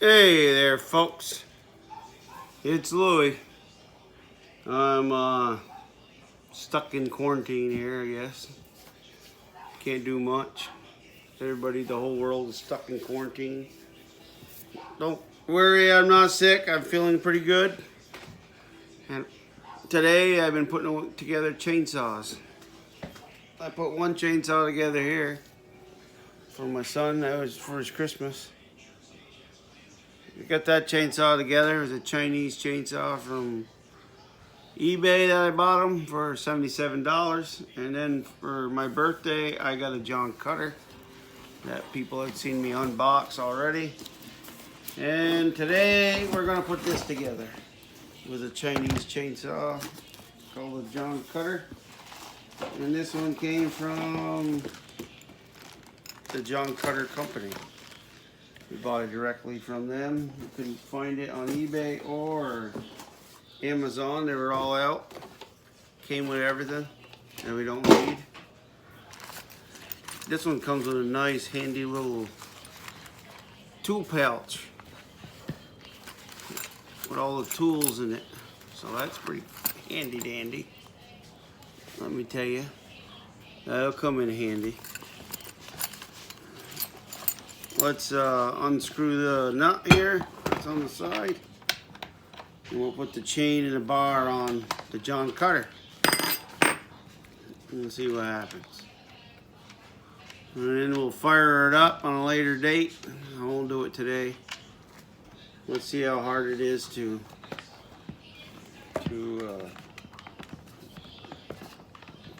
Hey there, folks. It's Louie. I'm stuck in quarantine here, I guess. Can't do much. Everybody, the whole world is stuck in quarantine. Don't worry, I'm not sick. I'm feeling pretty good. And today I've been putting together chainsaws. I put one chainsaw together here for my son. That was for his Christmas. We got that chainsaw together. It was a Chinese chainsaw from eBay that I bought them for $77. And then for my birthday, I got a Jon-Cutter that people had seen me unbox already. And today we're gonna put this together with a Chinese chainsaw called a Jon-Cutter. And this one came from the Jon-Cutter company. We bought it directly from them. You couldn't find it on eBay or Amazon. They were all out. Came with everything that we don't need. This one comes with a nice handy little tool pouch with all the tools in it. So that's pretty handy dandy. Let me tell you, that'll come in handy. Let's unscrew the nut here. It's on the side. And we'll put the chain and the bar on the Jon-Cutter. And we'll see what happens. And then we'll fire it up on a later date. I won't do it today. Let's see how hard it is to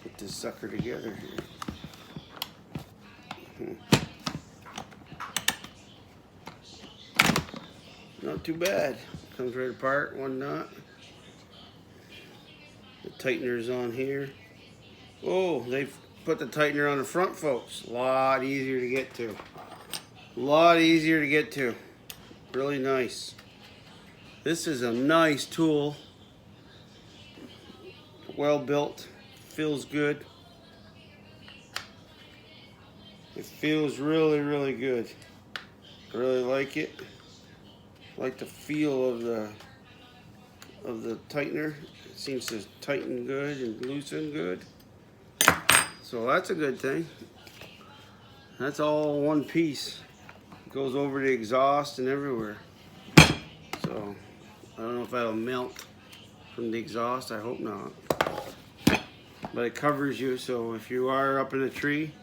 put this sucker together here. Not too bad. Comes right apart, one nut. The tightener's on here. Oh, they've put the tightener on the front, folks. A lot easier to get to. A lot easier to get to. Really nice. This is a nice tool. Well built. Feels good. It feels really, really good. I really like it. Like the feel of the tightener. It seems to tighten good and loosen good. So that's a good thing. That's all one piece. It goes over the exhaust and everywhere. So I don't know if that'll melt from the exhaust. I hope not. But it covers you, so if you are up in a tree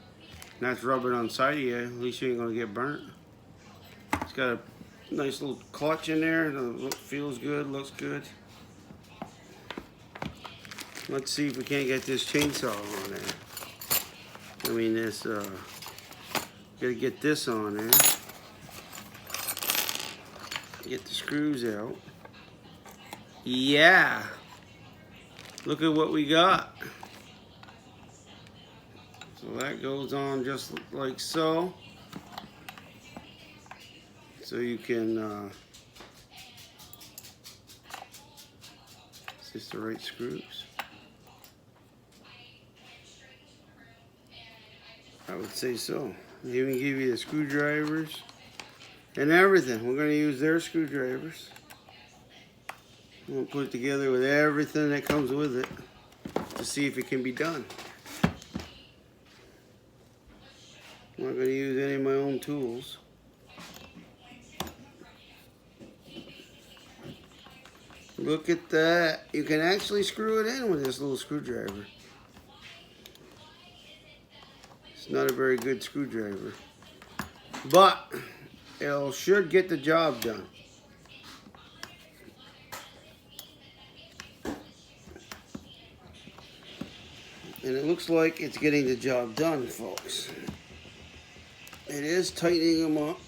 and that's rubbing on the side of you, at least you ain't gonna get burnt. It's got a nice little clutch in there. It feels good, looks good. Let's see if we can't get this chainsaw on there. I mean, this, gotta get this on there. Get the screws out. Yeah! Look at what we got. So that goes on just like so. So you can, is this the right screws? I would say so. They even give you the screwdrivers and everything. We're going to use their screwdrivers. We'll put it together with everything that comes with it to see if it can be done. I'm not going to use any of my own tools. Look at that. You can actually screw it in with this little screwdriver. It's not a very good screwdriver, but it should get the job done. And it looks like it's getting the job done, folks. It is tightening them up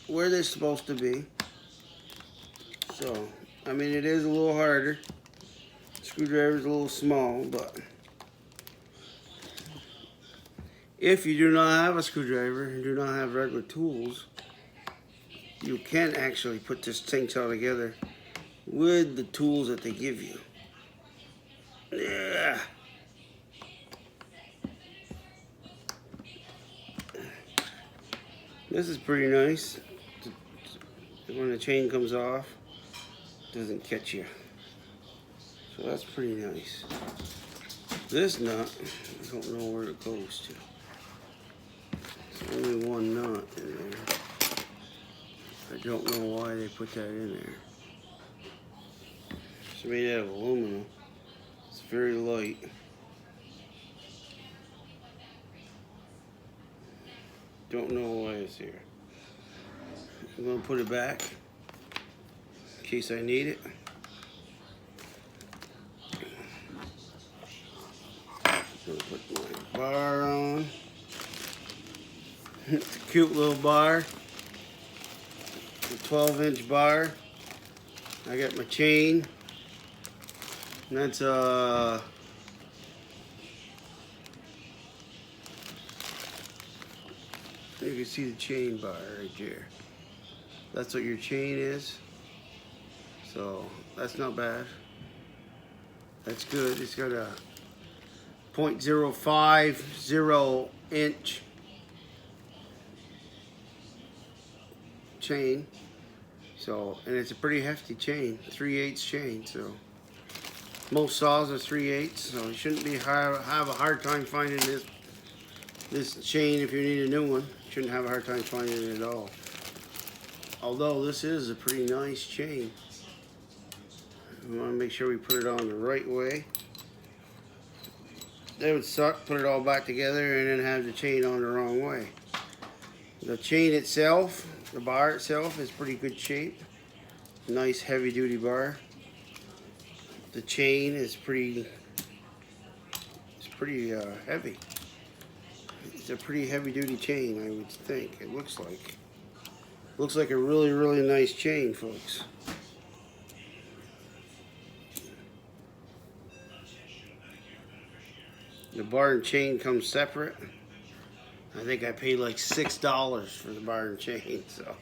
where they're supposed to be. So, I mean, it is a little harder. Screwdriver's a little small, but if you do not have a screwdriver and do not have regular tools, you can actually put this chainsaw together with the tools that they give you. Yeah. This is pretty nice. when the chain comes off, it doesn't catch you. So that's pretty nice. This nut, I don't know where it goes to. There's only one nut in there. I don't know why they put that in there. It's made out of aluminum. It's very light. Don't know why it's here. I'm gonna put it back in case I need it. I'm gonna put my bar on. It's a cute little bar. A 12-inch bar. I got my chain. And that's you can see the chain bar right there. That's what your chain is. So that's not bad. That's good. It's got a 0.050 inch chain. So, and it's a pretty hefty chain, 3/8 chain. So most saws are 3/8. So you shouldn't have a hard time finding this chain if you need a new one. Shouldn't have a hard time finding it at all. Although this is a pretty nice chain. We want to make sure we put it on the right way. That would suck, put it all back together and then have the chain on the wrong way. The chain itself, the bar itself, is pretty good shape. Nice heavy duty bar. The chain is pretty heavy. It's a pretty heavy duty chain, I would think. It looks like. Looks like a really, really nice chain, folks. The bar and chain come separate. I think I paid like $6 for the bar and chain, so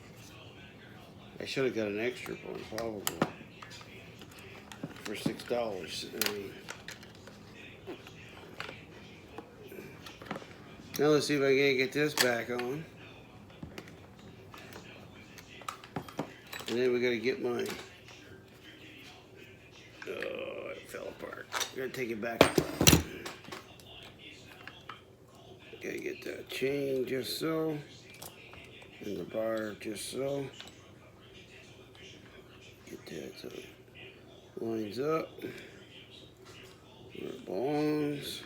I should have got an extra one probably for $6. I mean, now let's see if I can get this back on. And then we gotta get my, oh, it fell apart. Gotta take it back apart. Gotta get that chain just so, and the bar just so. Get that so it lines up where it belongs.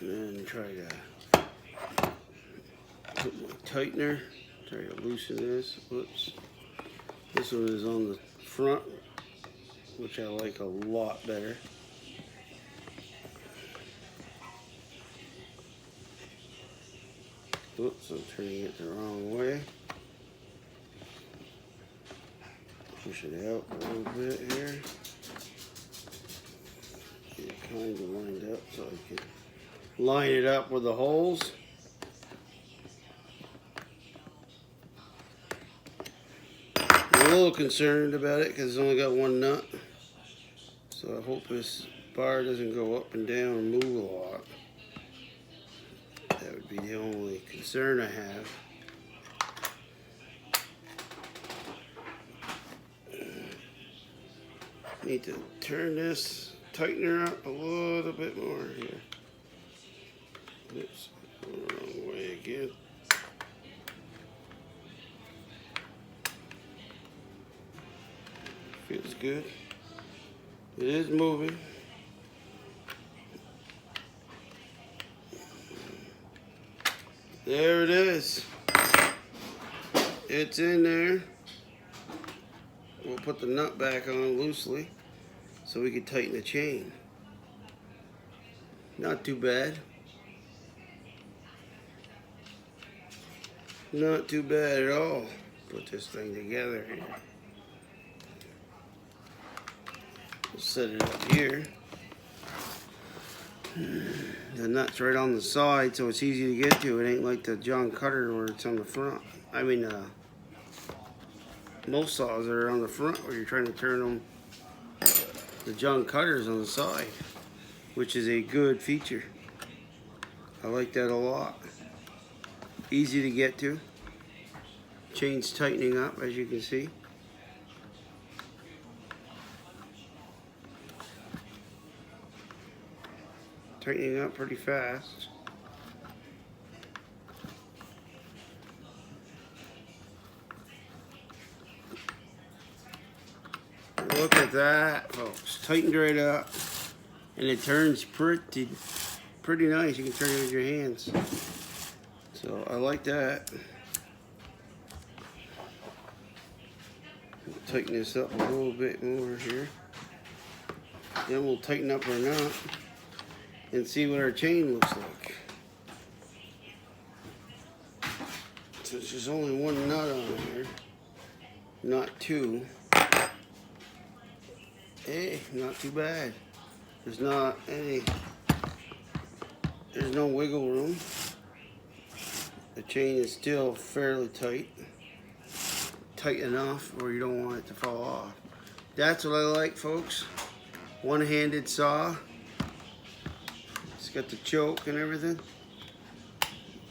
And then try to put my tightener. Try to loosen this. Whoops. This one is on the front, which I like a lot better. Oops, I'm turning it the wrong way. Push it out a little bit here. Get it kind of lined up so I can line it up with the holes. I'm a little concerned about it because it's only got one nut. So I hope this bar doesn't go up and down and move a lot. That would be the only concern I have. Need to turn this tightener up a little bit more here. Oops, going the wrong way again. Feels good. It is moving. There it is. It's in there. We'll put the nut back on loosely so we can tighten the chain. Not too bad. Not too bad at all. Put this thing together here. We'll set it up here. The nut's right on the side, so it's easy to get to. It ain't like the Jon-Cutter where it's on the front. I mean, most saws are on the front where you're trying to turn them. The Jon-Cutter's on the side, which is a good feature. I like that a lot. Easy to get to. chain's tightening up, as you can see. Tightening up pretty fast. Look at that, folks. Tightened right up. And it turns pretty nice. You can turn it with your hands. So I like that. Tighten this up a little bit more here. Then we'll tighten up our knot and see what our chain looks like. Since there's only one nut on here, not two. Hey, not too bad. There's no wiggle room. The chain is still fairly tight. Tight enough where you don't want it to fall off. That's what I like, folks. One-handed saw. It's got the choke and everything.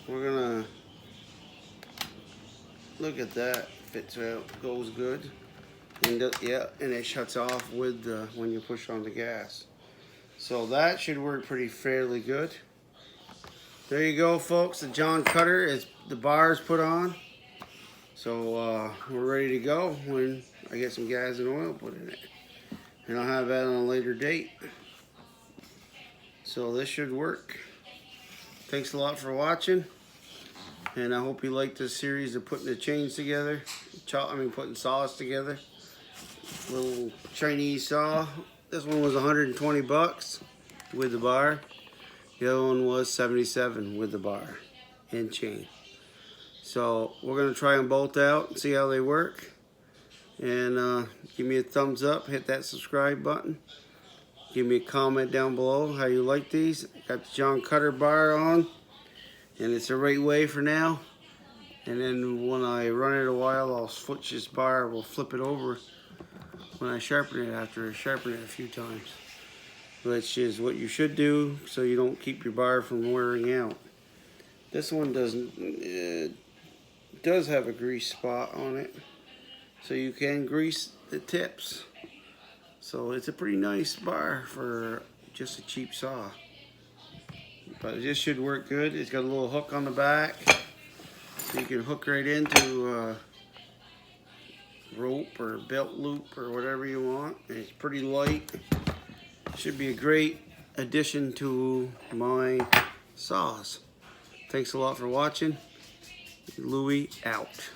We're gonna look at that. Fits out, goes good. And yeah, and it shuts off with when you push on the gas. So that should work pretty fairly good. There you go, folks. The Jon-Cutter is the bars put on. So we're ready to go when I get some gas and oil put in it. And I'll have that on a later date. So this should work. Thanks a lot for watching. And I hope you liked this series of putting the chains together. Putting saws together. Little Chinese saw. This one was 120 bucks with the bar. The other one was 77 with the bar and chain. So we're gonna try them both out and see how they work. And give me a thumbs up, hit that subscribe button. Give me a comment down below how you like these. Got the Jon-Cutter bar on, and it's the right way for now. And then when I run it a while, I'll switch this bar. We'll flip it over when I sharpen it after I sharpen it a few times, which is what you should do so you don't keep your bar from wearing out. This one does have a grease spot on it, so you can grease the tips. So it's a pretty nice bar for just a cheap saw. But this should work good. It's got a little hook on the back, so you can hook right into rope or belt loop or whatever you want. And it's pretty light. Should be a great addition to my saws. Thanks a lot for watching. Louie out.